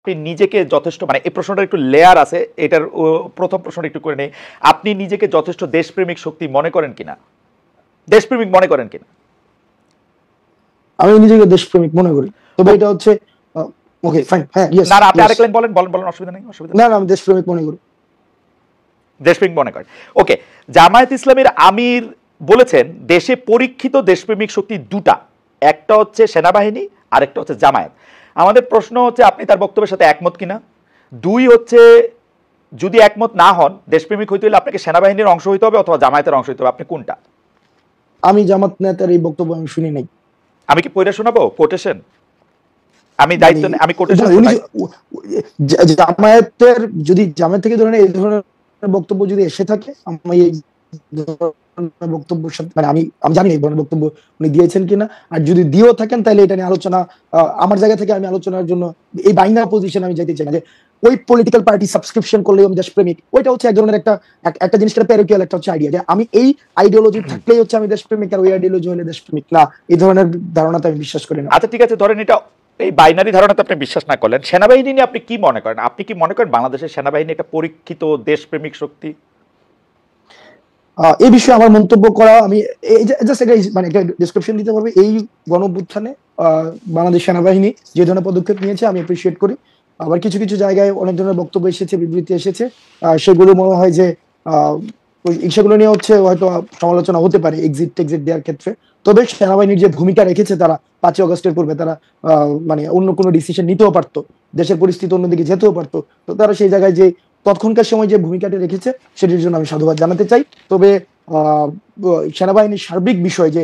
আপনি নিজেকে যথেষ্ট মানে এই প্রশ্নটা একটু লেয়ার আছে, এটার প্রথম প্রশ্নটা একটু করে নেই। আপনি নিজেকে যথেষ্ট দেশপ্রেমিক শক্তি মনে করেন কিনা, দেশপ্রেমিক মনে করেন কিনা? আমি নিজেকে দেশপ্রেমিক মনে করি, তবে এটা হচ্ছে ওকে ফাইন, হ্যাঁ ইয়েস। না আপনি আরেক লাইন বলেন, বলেন বলেন, অসুবিধা নেই, অসুবিধা না আমি দেশপ্রেমিক মনে করি। দেশপ্রেমিক মনে করেন, ওকে। জামায়াত ইসলামের আমির বলেছেন দেশে পরীক্ষিত দেশপ্রেমিক শক্তি দুটা, একটা হচ্ছে সেনাবাহিনী, আরেকটা হচ্ছে জামায়াত। আমাদের প্রশ্ন হচ্ছে আপনি তার বক্তব্যের সাথে একমত কিনা। দুই হচ্ছে যদি একমত না হন, দেশপ্রেমিক হইতে হলে আপনাকে সেনাবাহিনীর অংশ হইতে হবে অথবা জামায়াতের অংশ হইতে হবে, আপনি কোনটা? আমি জামাত নেতার এই বক্তব্য আমি শুনি নাই। আমি কি পড়ে শোনাবো কোটেশন? আমি দায়িত্ব আমি কোটেশন জামায়াতের যদি জামায়াত থেকে ধরেন এই ধরনের বক্তব্য যদি এসে থাকে, আমি এই বক্তব্যের সাথে মানে আমি জানি এই ধরনের বক্তব্য উনি দিয়েছেন কিনা, আর যদি দিয়েও থাকেন তাহলে এটা নিয়ে আলোচনা আমার জায়গা থেকে আমি আলোচনার জন্য এই বাইনারি পজিশন আমি যাইতে চাই না যে ওই পলিটিক্যাল পার্টি সাবস্ক্রিপশন করলে আমি দেশপ্রেমিক, ওইটা হচ্ছে এক ধরনের একটা জিনিস প্যারিটিয়াল একটা হচ্ছে আইডিয়া যে আমি এই আইডিওলজি থাকলেই হচ্ছে আমি দেশপ্রেমিক, আর ওই আইডিওলজি হলে দেশপ্রেমিক না, এই ধরনের ধারণাতে আমি বিশ্বাস করি না। আচ্ছা ঠিক আছে, ধরেন এটা এই বাইনারি ধারণাতে আপনি বিশ্বাস না করলেন, সেনাবাহিনী নিয়ে আপনি কি মনে করেন? আপনি কি মনে করেন বাংলাদেশের সেনাবাহিনী একটা পরীক্ষিত দেশপ্রেমিক শক্তি? এই বিষয়ে আমার মন্তব্য করা, আমি জাস্ট একটা মানে একটা ডেসক্রিপশন দিতে পারবো। এই গণঅভ্যুত্থানে বাংলাদেশ সেনাবাহিনী যে ধরনের পদক্ষেপ নিয়েছে আমি অ্যাপ্রিসিয়েট করি। আবার কিছু কিছু জায়গায় অনেক ধরনের বক্তব্য এসেছে, বিবৃতি এসেছে, সেগুলো মনে হয় যে সেগুলো নিয়ে হচ্ছে হয়তো সমালোচনা হতে পারে এক্সিট দেওয়ার ক্ষেত্রে। তবে সেনাবাহিনীর যে ভূমিকা রেখেছে তারা 5ই আগস্টের পূর্বে, তারা মানে অন্য কোনো ডিসিশন নিতেও পারতো, দেশের পরিস্থিতি অন্যদিকে যেতেও পারতো, তো তারা সেই জায়গায় যে তৎক্ষণকার সময় যে ভূমিকাটি রেখেছে সেটির জন্য আমি সাধুবাদ জানাতে চাই। তবে সেনাবাহিনীর সার্বিক বিষয় যে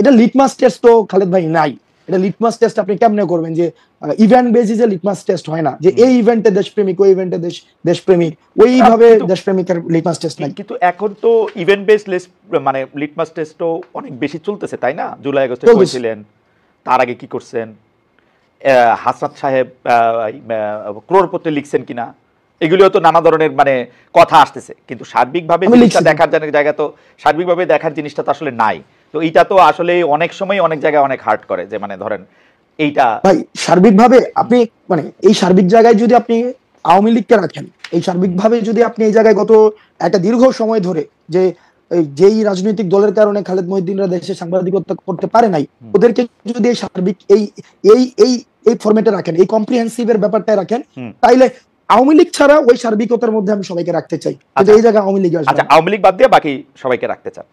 এটা লিটমাস টেস্ট তো খালেদ ভাই নাই, এটা লিটমাস টেস্ট আপনি কেমনে করবেন যে ইভেন্ট বেসিসে লিটমাস টেস্ট হয় না যে এই ইভেন্টে দেশপ্রেমিক, ওই ইভেন্টে দেশপ্রেমিক, ওইভাবে দেশপ্রেমিকের লিটমাস টেস্ট নাই। কিন্তু এখন তো ইভেন্ট বেস মানে লিটমাস টেস্টও অনেক বেশি চলতেছে তাই না? জুলাই আগস্টে করেছিলেন, তার আগে কি করছেন, হাসনাত সাহেব ক্রোড়পত্রে লিখছেন কিনা, এগুলিও তো নানা ধরনের মানে কথা আসতেছে, কিন্তু সার্বিকভাবে জিনিসটা দেখার জায়গা তো সার্বিকভাবে দেখার জিনিসটা তো আসলে নাই। তো এইটা তো আসলে অনেক সময় অনেক জায়গায় অনেক হার্ট করে যে মানে ধরেন এইটা ভাই সার্বিকভাবে আপনি মানে এই সার্বিক জায়গায় যদি আপনি আওয়ামী লীগকে রাখেন, এই সার্বিকভাবে যদি আপনি এই জায়গায় গত একটা দীর্ঘ সময় ধরে যে যেই রাজনৈতিক দলের কারণে খালেদ মহিউদ্দিনরা দেশে সাংবাদিকতা করতে পারে নাই, ওদেরকে যদি এই সার্বিক এই এই এই এই ফরম্যাটে রাখেন, এই কম্প্রিহেন্সিভের ব্যাপারটাই রাখেন, তাইলে আওয়ামী লীগ ছাড়া ওই সার্বিকতার মধ্যে আমি সবাইকে রাখতে চাই, কিন্তু এই জায়গায় আওয়ামী লীগ আসবে। আচ্ছা আওয়ামী লীগ বাদ দিয়ে বাকি সবাইকে রাখতে চান।